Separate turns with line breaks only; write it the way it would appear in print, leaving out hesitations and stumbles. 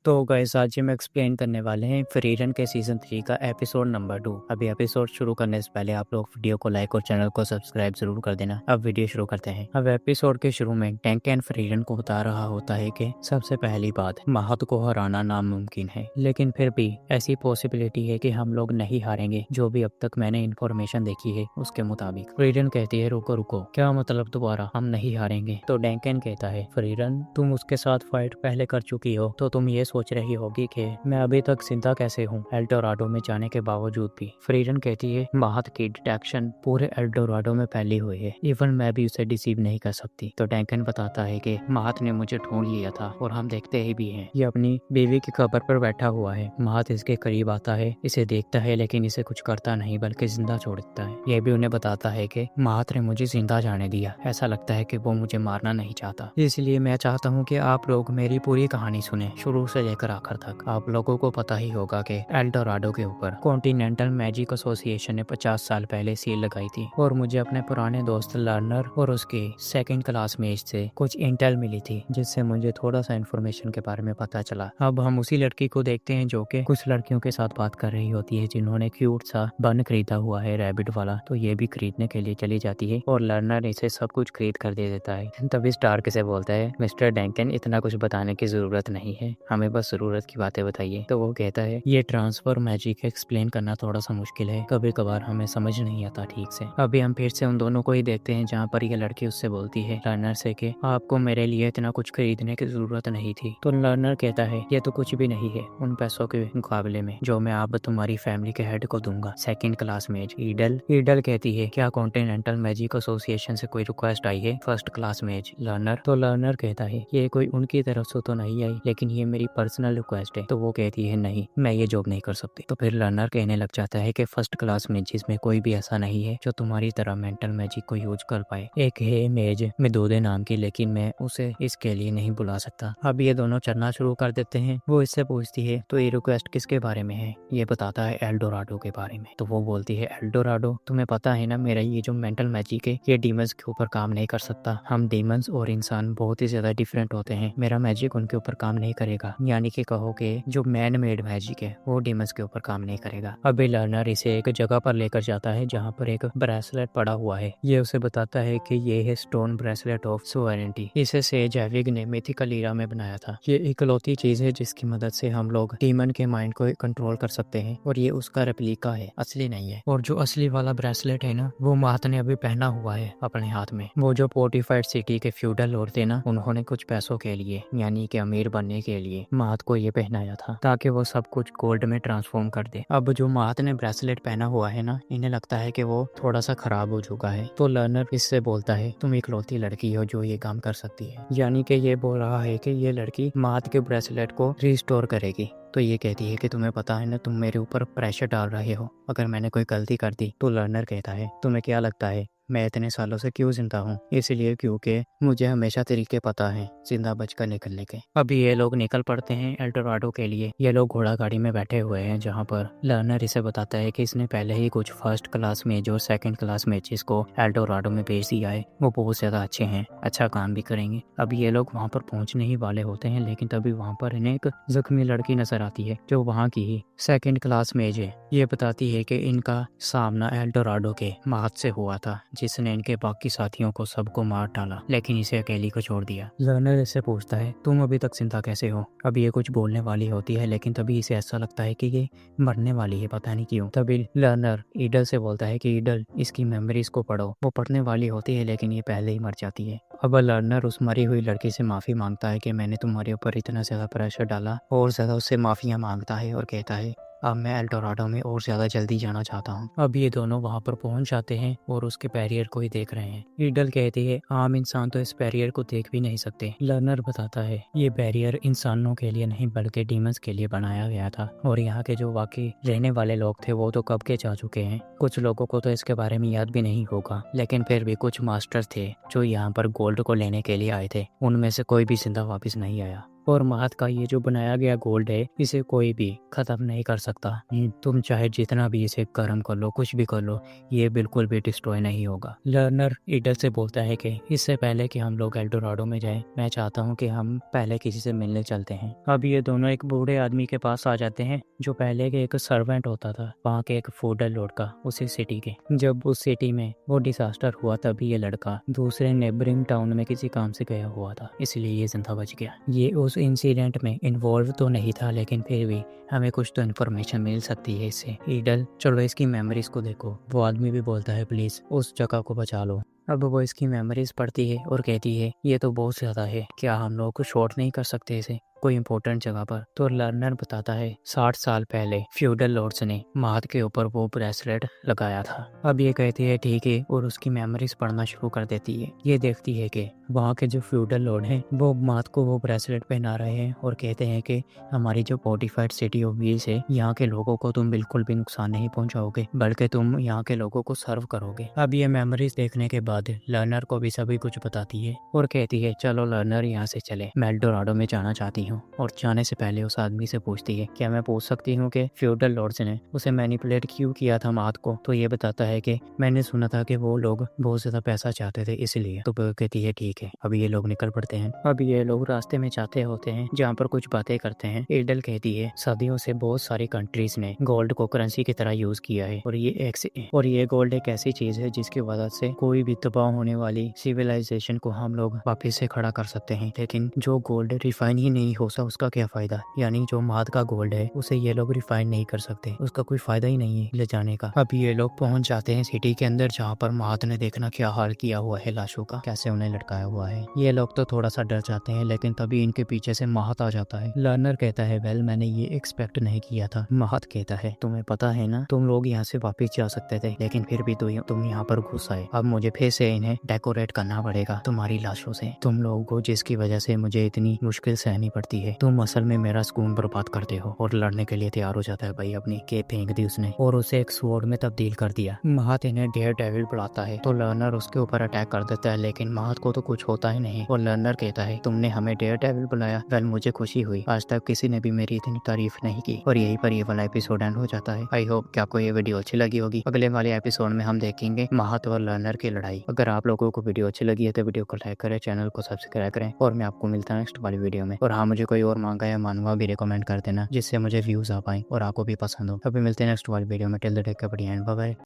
तो गाइस आज हम एक्सप्लेन करने वाले हैं फ्रीरन के सीजन 3 का एपिसोड नंबर 2। अभी एपिसोड शुरू करने से पहले आप लोग वीडियो को लाइक और चैनल को सब्सक्राइब जरूर कर देना। अब वीडियो शुरू करते हैं। अब एपिसोड के शुरू में डंकन फ्रीरन को बता रहा होता है कि सबसे पहली बात, महत को हराना नामुमकिन है, लेकिन फिर भी ऐसी पॉसिबिलिटी है कि हम लोग नहीं हारेंगे। जो भी अब तक मैंने इन्फॉर्मेशन देखी है उसके मुताबिक। फ्रीरन कहती है रुको रुको, क्या मतलब दोबारा हम नहीं हारेंगे? तो डंकन कहता है फ्रीरन तुम उसके साथ फाइट पहले कर चुकी हो, तो तुम ये सोच रही होगी कि मैं अभी तक जिंदा कैसे हूँ एल्डोराडो में जाने के बावजूद भी। फ्रीरन कहती है महत की डिटेक्शन पूरे एल्डोराडो में फैली हुई है, इवन मैं भी उसे डिसीव नहीं कर सकती। तो डंकन बताता है कि महत ने मुझे ढूंढ लिया था और हम देखते ही भी हैं। ये अपनी बीवी की कब्र पर बैठा हुआ है। महत इसके करीब आता है, इसे देखता है, लेकिन इसे कुछ करता नहीं बल्कि जिंदा छोड़ देता है। यह भी उन्हें बताता है कि महत ने मुझे जिंदा जाने दिया। ऐसा लगता है कि वो मुझे मारना नहीं चाहता, इसलिए मैं चाहता हूँ कि आप लोग मेरी पूरी कहानी सुने शुरू से लेकर आखिर तक। आप लोगों को पता ही होगा कि एल्डोराडो के ऊपर कॉन्टिनेंटल मैजिक एसोसिएशन ने 50 साल पहले सील लगाई थी और मुझे अपने पुराने दोस्त लर्नर और उसके सेकंड क्लास मेट से कुछ इंटेल मिली थी, जिससे मुझे थोड़ा सा इन्फॉर्मेशन के बारे में पता चला। अब हम उसी लड़की को देखते हैं जो कि कुछ लड़कियों के साथ बात कर रही होती है जिन्होंने क्यूट सा बन खरीदा हुआ है रैबिट वाला। तो ये भी खरीदने के लिए चली जाती है और लर्नर इसे सब कुछ खरीद कर दे देता है। तभी स्टार्क से बोलता है मिस्टर डंकन इतना कुछ बताने की जरूरत नहीं है, हमें बस जरूरत की बातें बताइए। तो वो कहता है ये ट्रांसफर मैजिक एक्सप्लेन करना थोड़ा सा मुश्किल है, कभी कभार हमें समझ नहीं आता ठीक से। अभी हम फिर से उन दोनों को ही देखते हैं जहाँ पर ये लड़की उससे बोलती है लर्नर से कि आपको मेरे लिए इतना कुछ खरीदने की जरूरत नहीं थी। तो लर्नर कहता है ये तो कुछ भी नहीं है उन पैसों के मुकाबले में जो मैं आप तुम्हारी फैमिली के हेड को दूंगा, सेकंड क्लास मेज ईडल। ईडल कहती है क्या कॉन्टिनेंटल मैजिक एसोसिएशन से कोई रिक्वेस्ट आई है फर्स्ट क्लास मेज? लर्नर तो लर्नर कहता है ये कोई उनकी तरफ से तो नहीं आई, लेकिन ये मेरी पर्सनल रिक्वेस्ट है। तो वो कहती है नहीं मैं ये जॉब नहीं कर सकती। तो फिर लर्नर कहने लग जाता है कि फर्स्ट क्लास में जिसमें कोई भी ऐसा नहीं है जो तुम्हारी तरह मेंटल मैजिक को यूज कर पाए। एक है मेज मेदूदे नाम की, लेकिन मैं उसे इसके लिए नहीं बुला सकता। अब ये दोनों चलना शुरू कर देते हैं। वो इससे पूछती है तो ये रिक्वेस्ट किसके बारे में है? ये बताता है एल्डोराडो के बारे में। तो वो बोलती है एल्डोराडो तुम्हें पता है ना मेरा ये जो मेंटल मैजिक है ये डीमंस के ऊपर काम नहीं कर सकता। हम डीमंस और इंसान बहुत ही ज्यादा डिफरेंट होते हैं, मेरा मैजिक उनके ऊपर काम नहीं करेगा। यानी कि कहो कि जो मैन मेड मैजिक है वो डीमंस के ऊपर काम नहीं करेगा। अभी लर्नर इसे एक जगह पर लेकर जाता है जहाँ पर एक ब्रेसलेट पड़ा हुआ है। ये उसे बताता है कि ये है स्टोन ब्रेसलेट ऑफ सोवेरेनिटी। इसे सेज हैविग ने मिथिकल ईरा में बनाया था। ये इकलौती चीज है जिसकी मदद से हम लोग डीमन के माइंड को कंट्रोल कर सकते हैं और ये उसका रेप्लिका है, असली नहीं है। और जो असली वाला ब्रेसलेट है ना वो महत ने अभी पहना हुआ है अपने हाथ में। वो जो फोर्टिफाइड सिटी के फ्यूडल लॉर्ड थे ना उन्होंने कुछ पैसों के लिए यानी कि अमीर बनने के लिए महत को ये पहनाया था ताकि वो सब कुछ गोल्ड में ट्रांसफॉर्म कर दे। अब जो महत ने ब्रेसलेट पहना हुआ है ना इन्हें लगता है कि वो थोड़ा सा खराब हो चुका है। तो लर्नर इससे बोलता है तुम इकलौती लड़की हो जो ये काम कर सकती है। यानी कि ये बोल रहा है कि ये लड़की महत के ब्रेसलेट को रिस्टोर करेगी। तो ये कहती है कि तुम्हें पता है ना तुम मेरे ऊपर प्रेशर डाल रहे हो अगर मैंने कोई गलती कर दी। तो लर्नर कहता है तुम्हें क्या लगता है मैं इतने सालों से क्यों जिंदा हूँ? इसलिए क्योंकि मुझे हमेशा तरीके पता है जिंदा बचकर निकलने के। अभी ये लोग निकल पड़ते हैं एल्डोराडो के लिए। ये लोग घोड़ा गाड़ी में बैठे हुए हैं जहाँ पर लर्नर इसे बताता है कि इसने पहले ही कुछ फर्स्ट क्लास में जो सेकंड क्लास में जिसको एल्डोराडो में भेज दिया है वो बहुत ज्यादा अच्छे हैं, अच्छा काम भी करेंगे। अभी ये लोग वहाँ पर पहुँचने ही वाले होते हैं, लेकिन तभी वहाँ पर इन्हें एक जख्मी लड़की नजर आती है जो वहाँ की ही सेकंड क्लास मेज है। ये बताती है कि इनका सामना एल्डोराडो के महत से हुआ था जिसने इनके बाकी साथियों को सबको मार डाला लेकिन इसे अकेली को छोड़ दिया। लर्नर इससे पूछता है तुम अभी तक जिंदा कैसे हो? अभी ये कुछ बोलने वाली होती है लेकिन तभी इसे ऐसा लगता है कि ये मरने वाली है, पता नहीं क्यों। तभी लर्नर ईडल से बोलता है कि ईडल इसकी मेमोरीज को पढ़ो। वो पढ़ने वाली होती है लेकिन ये पहले ही मर जाती है। अब लर्नर उस मरी हुई लड़की से माफी मांगता है कि मैंने तुम्हारे ऊपर इतना ज्यादा प्रेशर डाला और ज्यादा उससे माफिया मांगता है और कहता है अब मैं एल्डोराडो में और ज्यादा जल्दी जाना चाहता हूँ। अब ये दोनों वहाँ पर पहुँच जाते हैं और उसके बैरियर को ही देख रहे हैं। ईडल कहती है आम इंसान तो इस बैरियर को देख भी नहीं सकते। लर्नर बताता है ये बैरियर इंसानों के लिए नहीं बल्कि डीमंस के लिए बनाया गया था और यहाँ के जो वाकई रहने वाले लोग थे वो तो कब के जा चुके हैं। कुछ लोगों को तो इसके बारे में याद भी नहीं होगा, लेकिन फिर भी कुछ मास्टर थे जो यहाँ पर गोल्ड को लेने के लिए आए थे, उनमें से कोई भी जिंदा वापस नहीं आया। और महत का ये जो बनाया गया गोल्ड है इसे कोई भी खत्म नहीं कर सकता। तुम चाहे जितना भी इसे गर्म कर लो, कुछ भी कर लो, ये बिल्कुल भी डिस्ट्रॉय नहीं होगा। लर्नर ईडल से बोलता है कि इससे पहले कि हम लोग एल्डोराडो में जाएं, मैं चाहता हूं कि हम पहले किसी से मिलने चलते हैं। अब ये दोनों एक बूढ़े आदमी के पास आ जाते हैं जो पहले के एक सर्वेंट होता था वहाँ के एक फूडर लॉर्ड का, उसी सिटी के। जब उस सिटी में वो डिजास्टर हुआ तभी ये लड़का दूसरे नेबरिंग टाउन में किसी काम से गया हुआ था, इसलिए ये जिंदा बच गया। ये उस इंसिडेंट में इन्वॉल्व तो नहीं था, लेकिन फिर भी हमें कुछ तो इन्फॉर्मेशन मिल सकती है इससे। ईडल, चलो इसकी मेमोरीज को देखो। वो आदमी भी बोलता है प्लीज उस जगह को बचा लो। अब वो इसकी मेमोरीज पढ़ती है और कहती है ये तो बहुत ज्यादा है, क्या हम लोग शॉर्ट नहीं कर सकते इसे कोई इंपॉर्टेंट जगह पर? तो लर्नर बताता है 60 साल पहले फ्यूडल लॉर्ड्स ने महत के ऊपर वो ब्रेसलेट लगाया था। अब ये कहती है ठीक है और उसकी मेमोरीज पढ़ना शुरू कर देती है। ये देखती है कि वहाँ के जो फ्यूडल लॉर्ड हैं वो महत को वो ब्रेसलेट पहना रहे हैं और कहते हैं कि हमारी जो फोर्टिफाइड सिटी ऑफ व्हील्स है, यहाँ के लोगों को तुम बिल्कुल भी नुकसान नहीं पहुंचाओगे, बल्कि तुम यहाँ के लोगों को सर्व करोगे। अब ये मेमोरीज देखने के बाद लर्नर को भी सभी कुछ बताती है और कहती है चलो लर्नर यहाँ से चले, मैं एल्डोराडो में जाना चाहती हूँ। और जाने से पहले उस आदमी से पूछती है क्या मैं पूछ सकती हूँ कि फ्यूडल लॉर्ड्स ने उसे मैनिपुलेट क्यों किया था महत को? तो ये बताता है कि मैंने सुना था कि वो लोग बहुत ज्यादा पैसा चाहते थे इसलिए। तो वो कहती है ठीक है। अब ये लोग निकल पड़ते हैं। अब ये लोग रास्ते में जाते होते हैं जहाँ पर कुछ बातें करते हैं। ईडल कहती है सदियों से बहुत सारी कंट्रीज ने गोल्ड को करेंसी की तरह यूज किया है और ये गोल्ड एक ऐसी चीज है जिसकी वजह से कोई भी तबाह होने वाली सिविलाइजेशन को हम लोग वापिस से खड़ा कर सकते हैं। लेकिन जो गोल्ड रिफाइन ही नहीं हो उसका क्या फायदा? यानी जो महत का गोल्ड है उसे ये लोग रिफाइन नहीं कर सकते, उसका कोई फायदा ही नहीं है ले जाने का। अब ये लोग पहुंच जाते हैं सिटी के अंदर जहाँ पर महत ने देखना क्या हाल किया हुआ है लाशों का, कैसे उन्हें लटकाया हुआ है। ये लोग तो थोड़ा सा डर जाते हैं, लेकिन तभी इनके पीछे से महत आ जाता है। लर्नर कहता है वेल मैंने ये एक्सपेक्ट नहीं किया था। महत कहता है तुम्हें पता है ना, तुम लोग यहाँ से वापिस जा सकते थे, लेकिन फिर भी तुम यहाँ पर घुस आए। अब मुझे फिर से इन्हें डेकोरेट करना पड़ेगा तुम्हारी लाशों से, तुम लोगों को जिसकी वजह से मुझे इतनी मुश्किल सहनी पड़ती है। तुम असल में मेरा सुकून बर्बाद करते हो। और लड़ने के लिए तैयार हो जाता है भाई, अपनी केप फेंक दी उसने और उसे एक स्वॉर्ड में तब्दील कर दिया। महत इन्हें डेयर डेविल बुलाता है तो लर्नर उसके ऊपर अटैक कर देता है, लेकिन महत को तो कुछ होता ही नहीं। और लर्नर कहता है तुमने हमें डेयर डेविल बुलाया, वेल मुझे खुशी हुई, आज तक किसी ने भी मेरी इतनी तारीफ नहीं की। और यही पर ये वाला एपिसोड एंड हो जाता है। आई होप कि आपको ये वीडियो अच्छी लगी होगी। अगले वाले एपिसोड में हम देखेंगे महत और लर्नर की लड़ाई। अगर आप लोगों को वीडियो अच्छी लगी है तो वीडियो को लाइक करें, चैनल को सब्सक्राइब करें और मैं आपको मिलता हूँ नेक्स्ट वाली वीडियो में। और हाँ, मुझे कोई और मांगा या मानवा भी रिकमेंड कर देना जिससे मुझे व्यूज आ पाए और आपको भी पसंद हो। अभी मिलते हैं नेक्स्ट वाली वीडियो में। Till the take care, bye bye.